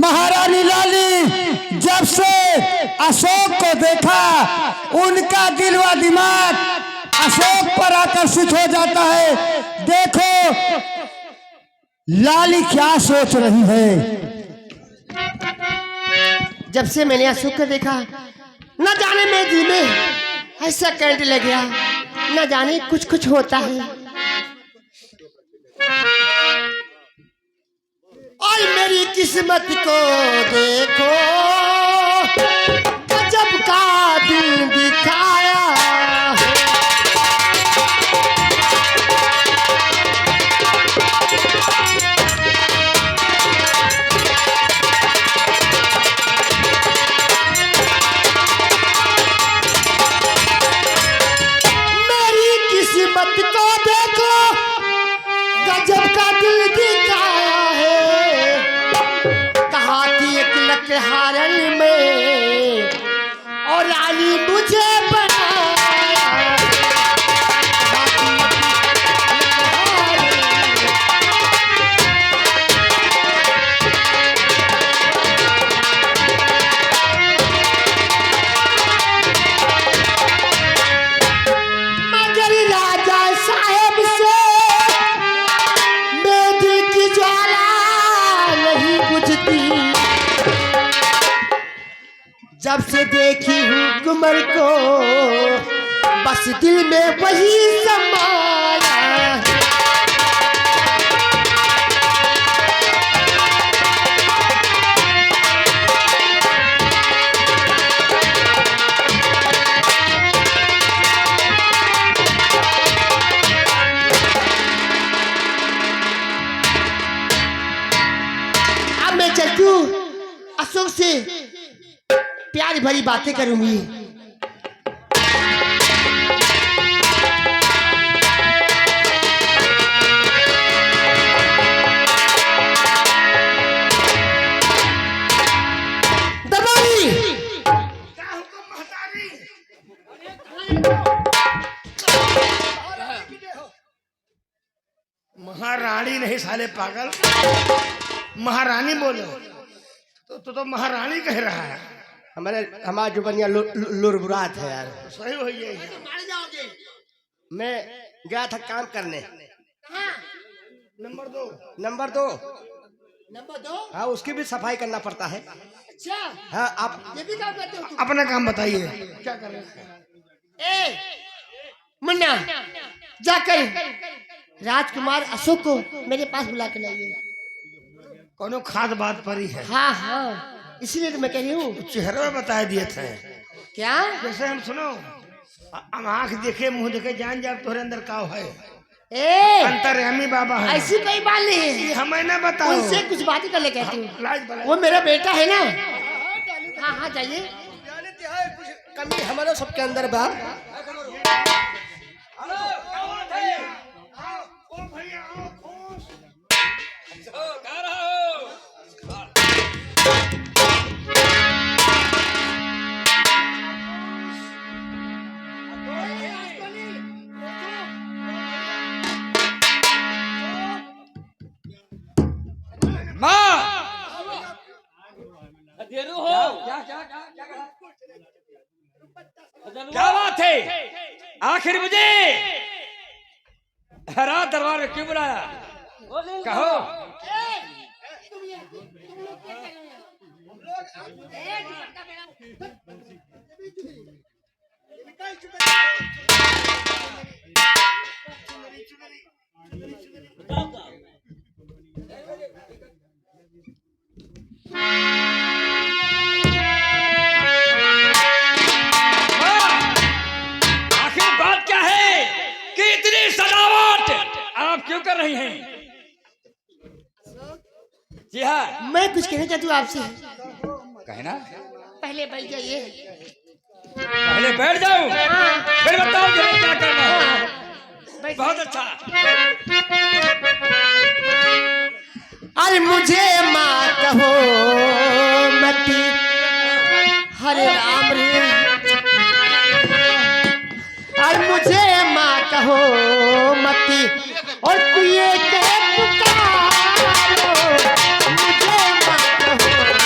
महारानी लाली जब से अशोक को देखा, उनका दिल व दिमाग अशोक पर आकर्षित हो जाता है। देखो लाली क्या सोच रही है। जब से मैंने अशोक को देखा, न जाने मेरे दिल में ऐसा करंट लग गया, न जाने कुछ कुछ होता है। और मेरी किस्मत को देखो, गजब का दिन दिखाया। मेरी किस्मत को देखो, गजब का दिल दिखाया है। कहा कि एक लकहारन में और लाली मुझे बनाया। मगर राजा साहब से मेरे दिल की ज्वाला नहीं बुझती। जब से देखी हूँ कुमर को, बस दिल में वही समाया। अब मैं चलती हूँ, अशोक से प्यार भरी बातें करूंगी। दरबारी महारानी नहीं साले पागल, महारानी बोलो तो महारानी कह रहा है। हमारा जो बनिया लुरबुरात है यार। सही हो ये मैं गया था काम करने। नंबर 2 नंबर दो हाँ, उसकी भी सफाई करना पड़ता है। अच्छा हाँ, आप ये भी काम करते हो? अपना काम बताइए क्या कर रहे हैं। ए मुन्ना, जाकर राजकुमार अशोक को मेरे पास बुला के लाइए। कोनो खास बात परी है। हाँ हाँ, इसलिए तो मैं कह रही हूँ। चेहरा में बता दिए थे क्या? जैसे हम सुनो, हम आँख देखे मुंह देखे जान जाए तुम्हारे अंदर का है। ए अंतर्यामी बाबा है। ऐसी कोई बात नहीं है, ये हमें ना बताओ। उनसे कुछ बातें कर ले कहती हूँ। लाज बला वो मेरा बेटा है ना। हाँ हाँ जाइए। कुछ कमी हमारे सबके अंदर बा। क्या बात है? आखिर मुझे रात दरबार में क्यों बुलाया? कहो। क्यों कर रही हैं? जी हाँ, मैं कुछ कहना चाहती हूँ आपसे। कहना? पहले बैठ जाइए। पहले बैठ जाऊं, फिर बताओ जरा क्या करना है। बहुत अच्छा। अरे मुझे माँ कहो मती, हरे राम रे। अरे मुझे माँ कहो मती और कुएं के पुकारो। मुझे माँ कहो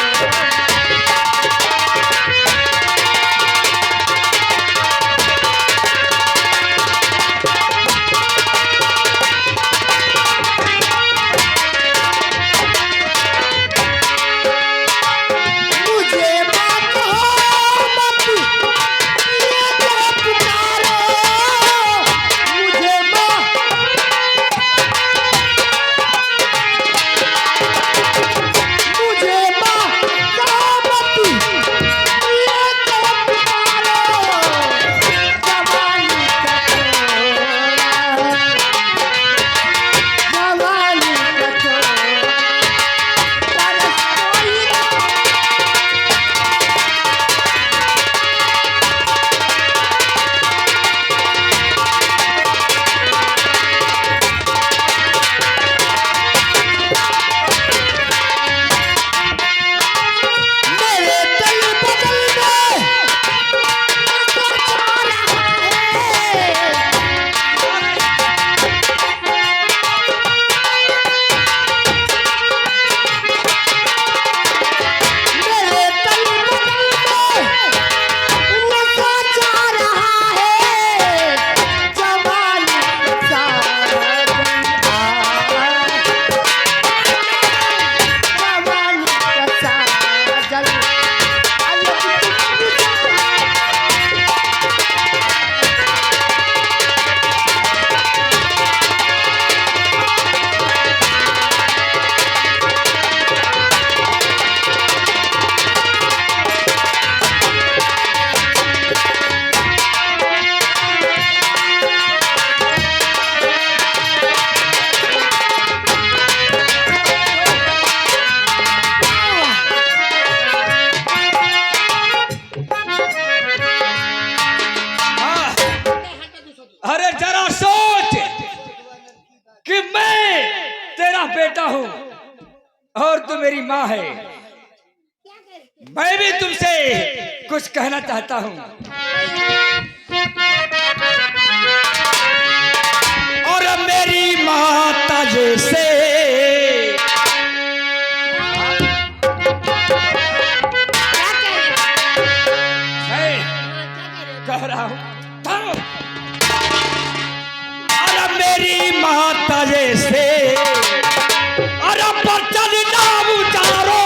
बेटा हूँ और तू मेरी माँ है। मैं भी तुमसे कुछ कहना चाहता हूँ। और मेरी माता जैसे कह रहा हूँ, और मेरी माता जैसे और पर चलना उतारो।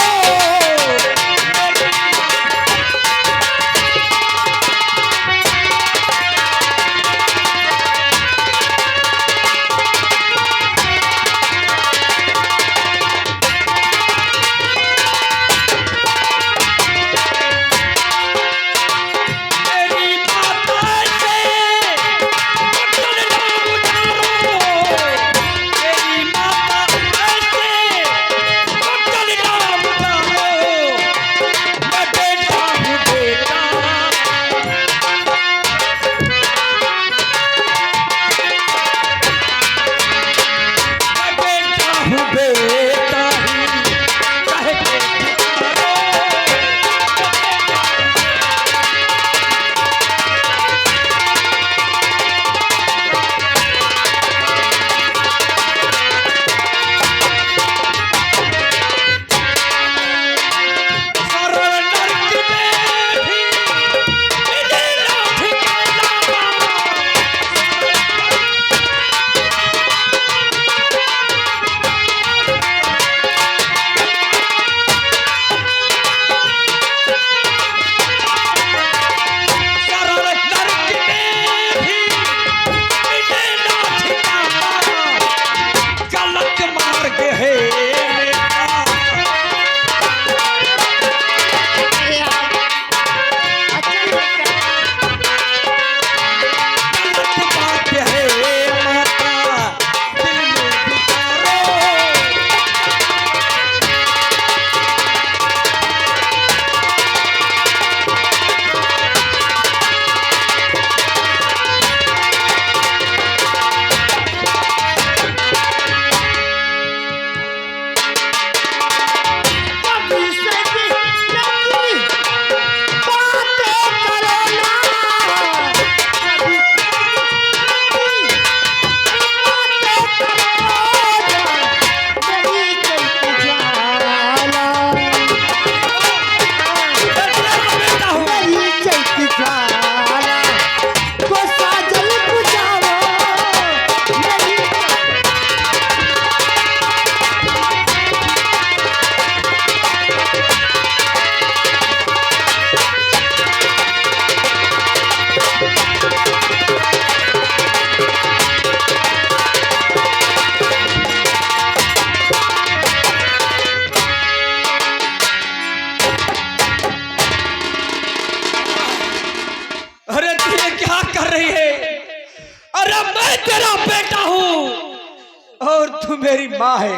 तू मेरी माँ है।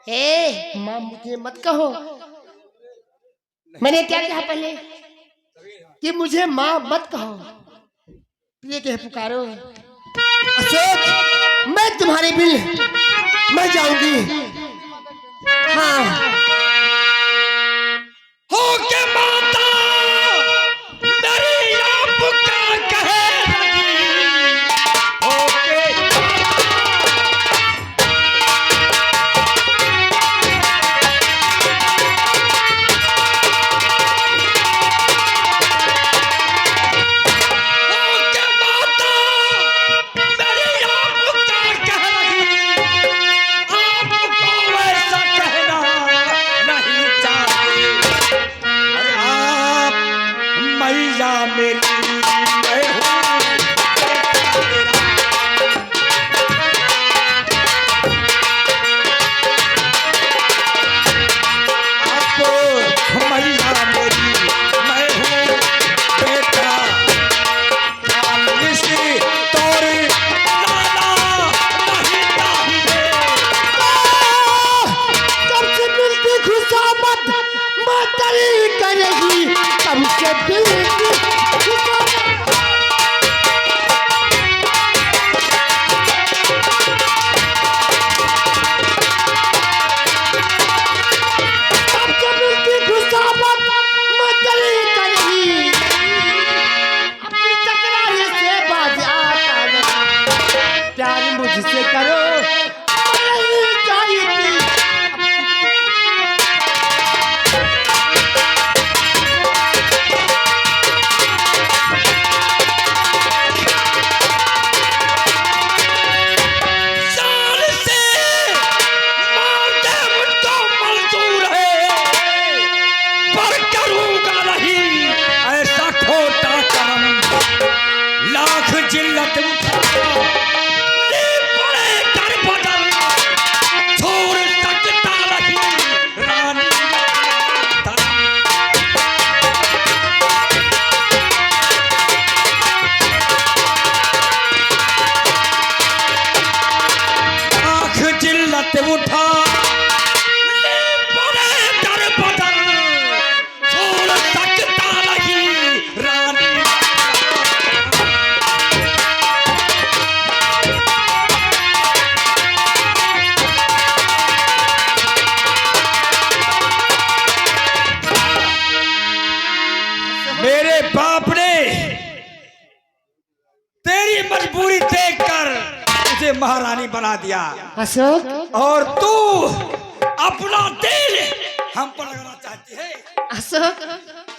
ए माँ मुझे मत कहो। मैंने क्या कहा पहले कि मुझे माँ मत कहो, ये कह पुकारो। अशोक मैं तुम्हारे बिन मैं जाऊंगी। हाँ हो के माता मेरी आपका कहे हो के मुझसे करो नहीं चाहिए। जिल्लत ले पड़े कर बदल छोड़ सकता नहीं रानी आँख जिल्लत उठा ले पड़े कर बदल छोड़ सकता नहीं रानी। मेरे बाप ने तेरी मजबूरी देखकर तुझे महारानी बना दिया अशोक, और तू अपना दिल हम पर लगाना चाहती है। अशोक,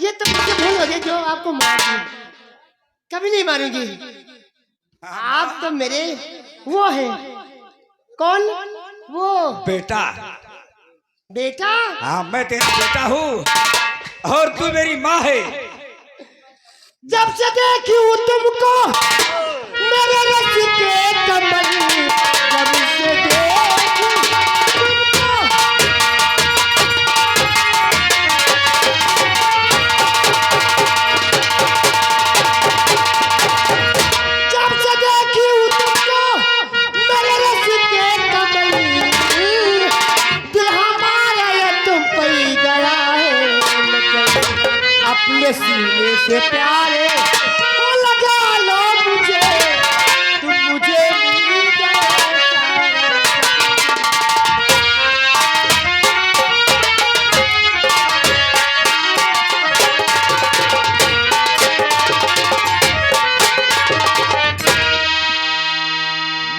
ये तो मुझे भूल हो गई जो आपको मार दी। कभी नहीं मारूंगी। आप तो मेरे वो है। कौन? वो बेटा। बेटा? हाँ, मैं तेरा बेटा हूँ और तू मेरी माँ है। जब से देखी हूँ तुमको मेरे रस के कमल, जब से देखी तुमको जब से देखी हूँ तुमको मेरे रस के कमल, दिल हमारा ये तुम पे ही गया है। अपने सीने से प्यारे वो लगा लो मुझे, तुम मुझे मिल गए।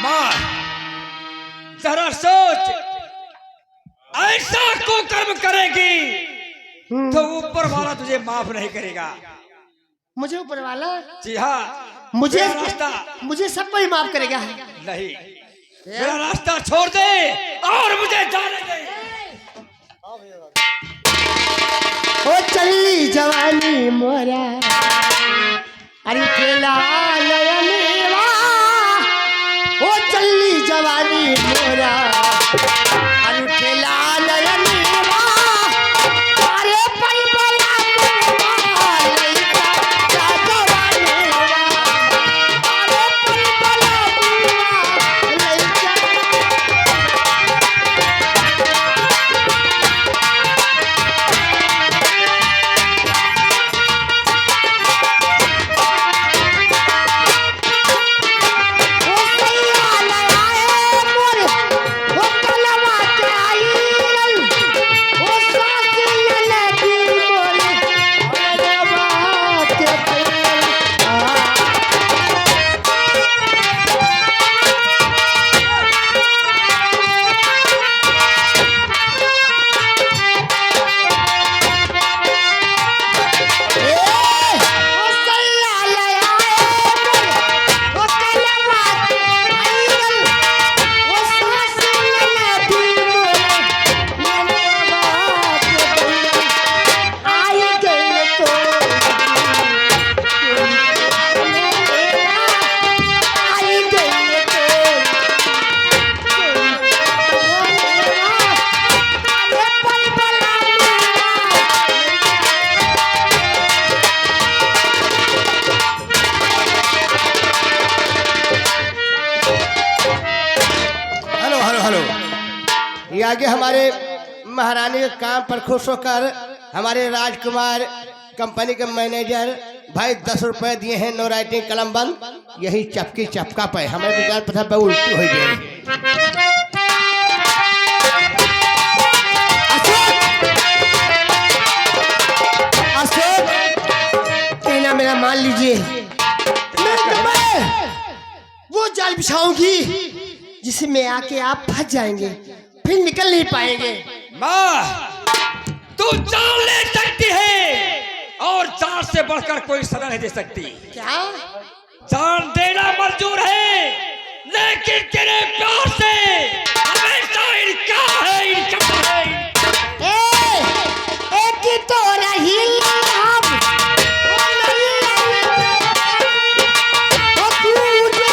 माँ, जरा सोच, ऐसा को कर्म करेगी तो ऊपर वाला तुझे माफ नहीं करेगा। मुझे ऊपर वाला? जी हाँ, मुझे मेरा रास्ता मुझे सब कोई माफ करेगा। नहीं, मेरा रास्ता छोड़ दे और मुझे जाने दे। ओ चली जवानी मोरा, अरे खेला नयनेवा। ओ चली जवानी मोरा, अरे खेला नयनेवा। अरे पल पला बुआ लइका का जवानीवा। अरे पल पला बुआ लइका। ये आगे हमारे महारानी के काम पर खुश होकर हमारे राजकुमार कंपनी के मैनेजर भाई 10 रुपए दिए हैं। नो राइटिंग कलम बंद। यही चपकी चपका पे हमें विचार पता पे उल्टी हो गई। अशोक कहना मेरा मान लीजिए, मैं वो जाल बिछाऊंगी जिसमें आके आप फंस जाएंगे, फिर निकल नहीं पाएंगे। माँ, तू जान ले सकती है और जान से बढ़कर कोई सजा नहीं दे सकती। क्या? जान देना मंजूर है, लेकिन तेरे प्यार से हमेशा इनकार है, इनकार है। एक ही तो रही हम, वो नहीं वो तुझे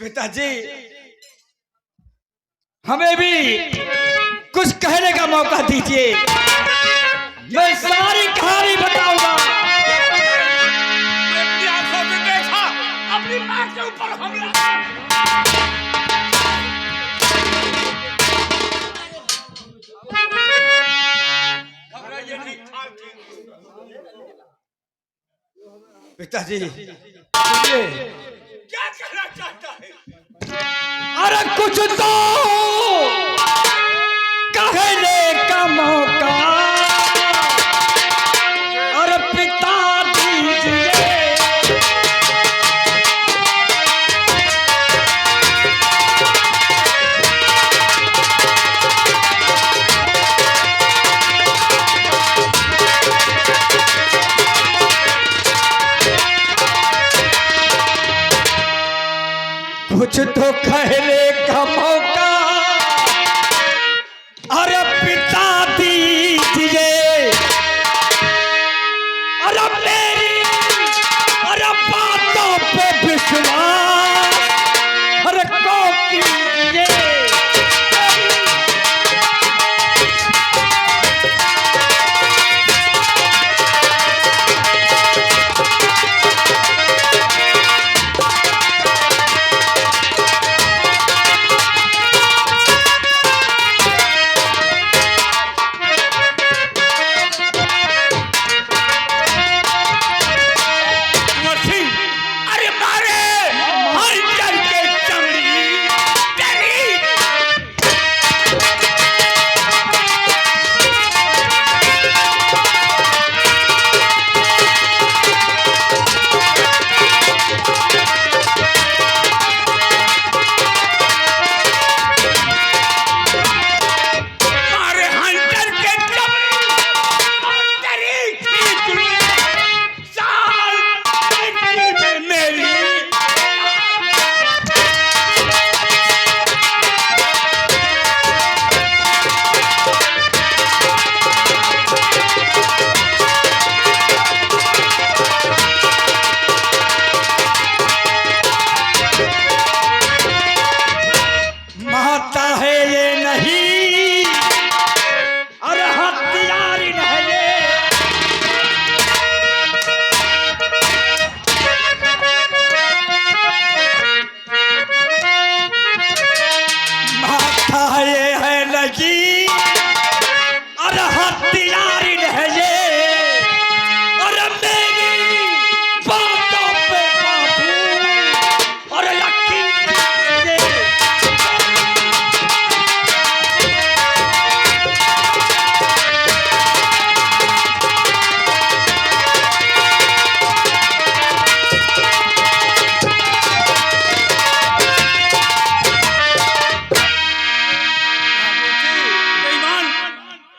पिताजी, हमें भी कुछ कहने का मौका दीजिए। मैं सारी कहानी बताऊंगा। मैं अपनी आंखों से देखा अपनी मां के ऊपर हमला। पिताजी, क्या कहना चाहता है? अरे कुछ तो कहने का मौका और पिता दीजिए। कुछ तो कहने का मौका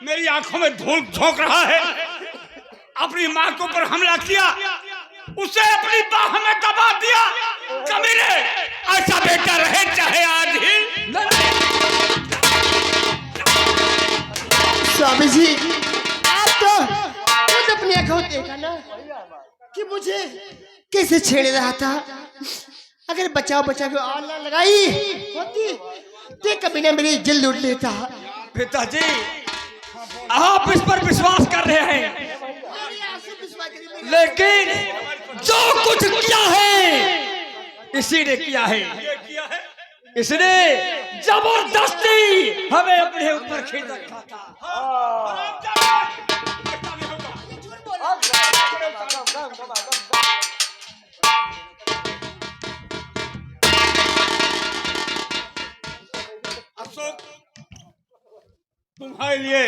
मेरी आंखों में धूल झोंक रहा है। अपनी माँ के ऊपर हमला किया, उसे अपनी बाह में दबा दिया। कमीने, ऐसा बेटा रहे चाहे आज ही। स्वामी जी, आप तो खुद अपनी आंखों देखा ना कि मुझे कैसे छेड़ रहा था। अगर बचाओ बचाओ को आग ना लगाई होती तो कभी ना मेरी इज्जत लूट लेता। पिताजी, आप इस पर विश्वास कर रहे हैं, लेकिन जो कुछ किया है इसी ने किया है। इसने जबरदस्ती हमें अपने ऊपर खींच रखा था। अशोक, तुम्हारे लिए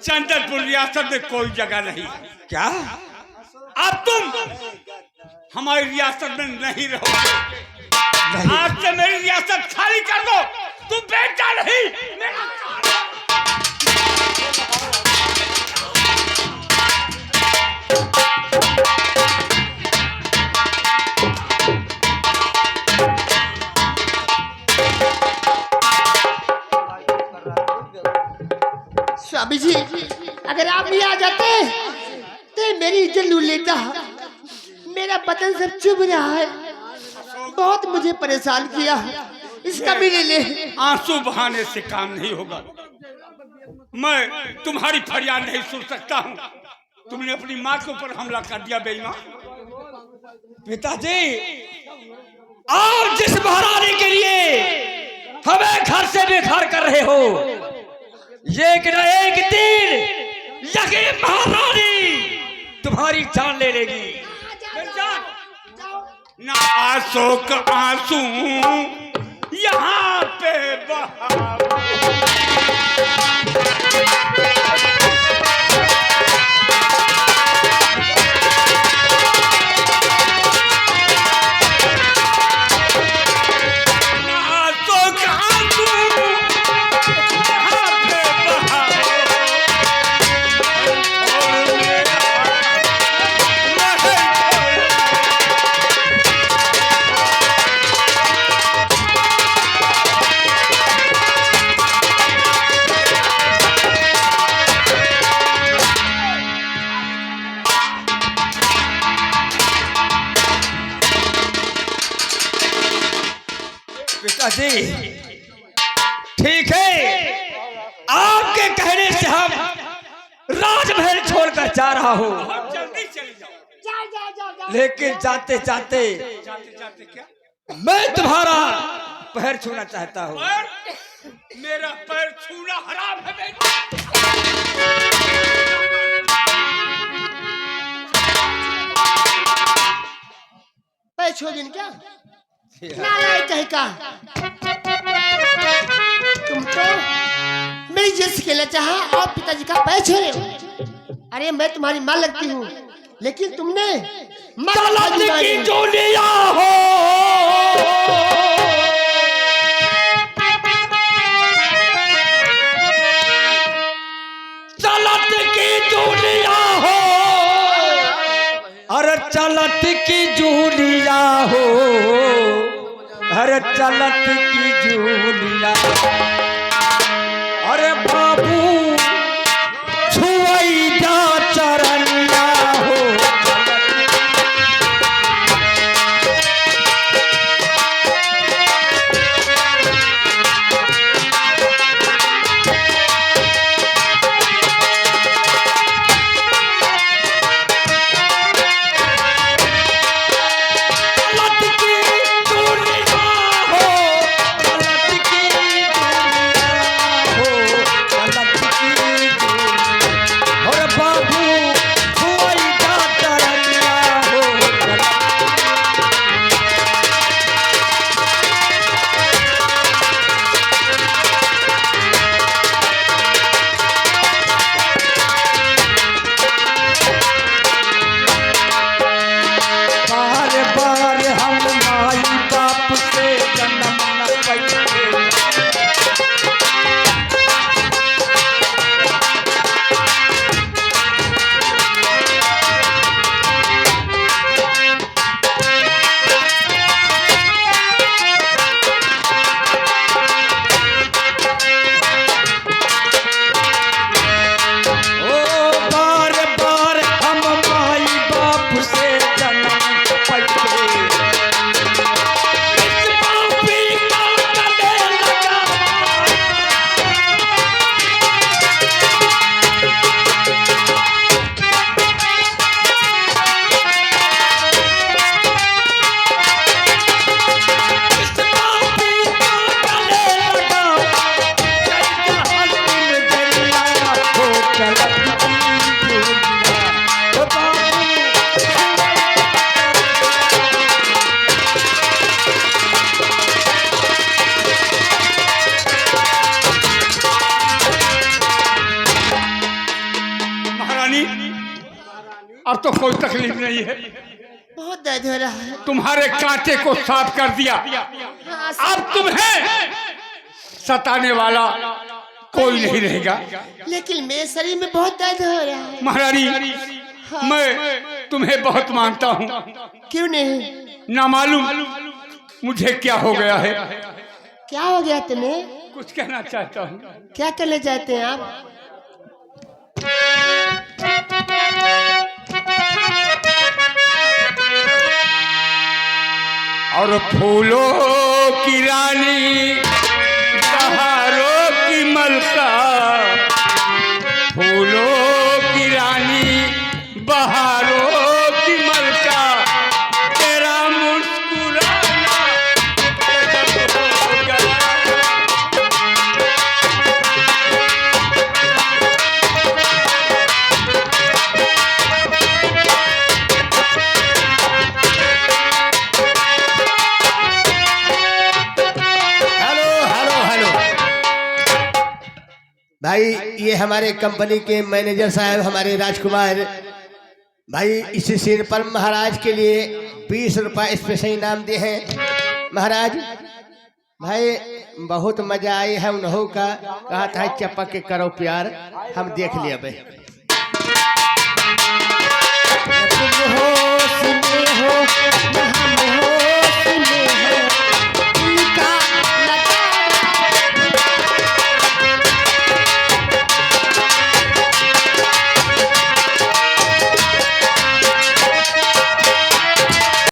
चंदनपुर रियासत में कोई जगह नहीं। क्या? अब तुम हमारी रियासत में नहीं रहोगे। आज से मेरी रियासत खाली कर दो। तुम बेटा नहीं, मेरा स्वामी जी, अगर आप भी आ जाते तो मेरी इज्जत लूट लेता। मेरा बदन सब चुभ रहा है, बहुत मुझे परेशान किया। इसका भी ले ले। आंसू बहाने से काम नहीं होगा। मैं तुम्हारी फरियाद नहीं सुन सकता हूँ। तुमने अपनी माँ के ऊपर हमला कर दिया बेईमान। पिताजी, आप जिस महारानी के लिए हमें घर से बेघर कर रहे हो, एक न एक दिन यही महारानी तुम्हारी जान ले लेगी। ना अशोक आंसू यहाँ पे बहाओ। पिताजी, ठीक है, आपके कहने से हम राजमहल छोड़कर जा रहा हूँ, जल्दी चले जाओ। लेकिन जाते जाते क्या? मैं तुम्हारा पैर छूना चाहता हूँ। मेरा पैर छूना हराम है बेटा। पैर छोड़ दिन क्या नालायक कहीं का। तुम तो मेरी जेल से खेलना चाहा और पिताजी का पैर छोड़े हो। अरे मैं तुम्हारी मां लगती हूँ, लेकिन तुमने गलत की जो लिया हो, चलत की जो लिया हो, अरे चलत की जूलिया हो, अरे चलत की जूलिया, अरे बाबू छुई जा चरनिया हो। अब तो कोई तकलीफ नहीं है। बहुत दर्द हो रहा है। तुम्हारे कांटे को साफ कर दिया, हाँ, अब तुम्हें सताने वाला कोई नहीं रहेगा। लेकिन मेरे शरीर में बहुत दर्द हो रहा है। महारानी, हाँ। मैं तुम्हें बहुत मानता हूँ। क्यों नहीं? ना मालूम मुझे क्या हो गया है। क्या हो गया तुम्हें? कुछ कहना चाहता हूँ। क्या करने जाते हैं आप? और फूलों की रानी, बहारों की मलका, फूलों की रानी, बहारों की मलका, तेरा मुस्कुराना गजब हो गया। हेलो हेलो हेलो भाई, ये हमारे कंपनी के मैनेजर साहब हमारे राजकुमार भाई, इस सीन पर महाराज के लिए 20 रुपये स्पेशल इनाम दिए हैं। महाराज भाई बहुत मजा आई है उन्हों का, कहा था चपक के करो प्यार, हम देख लिए भाई। तुम होश में हो, हम होश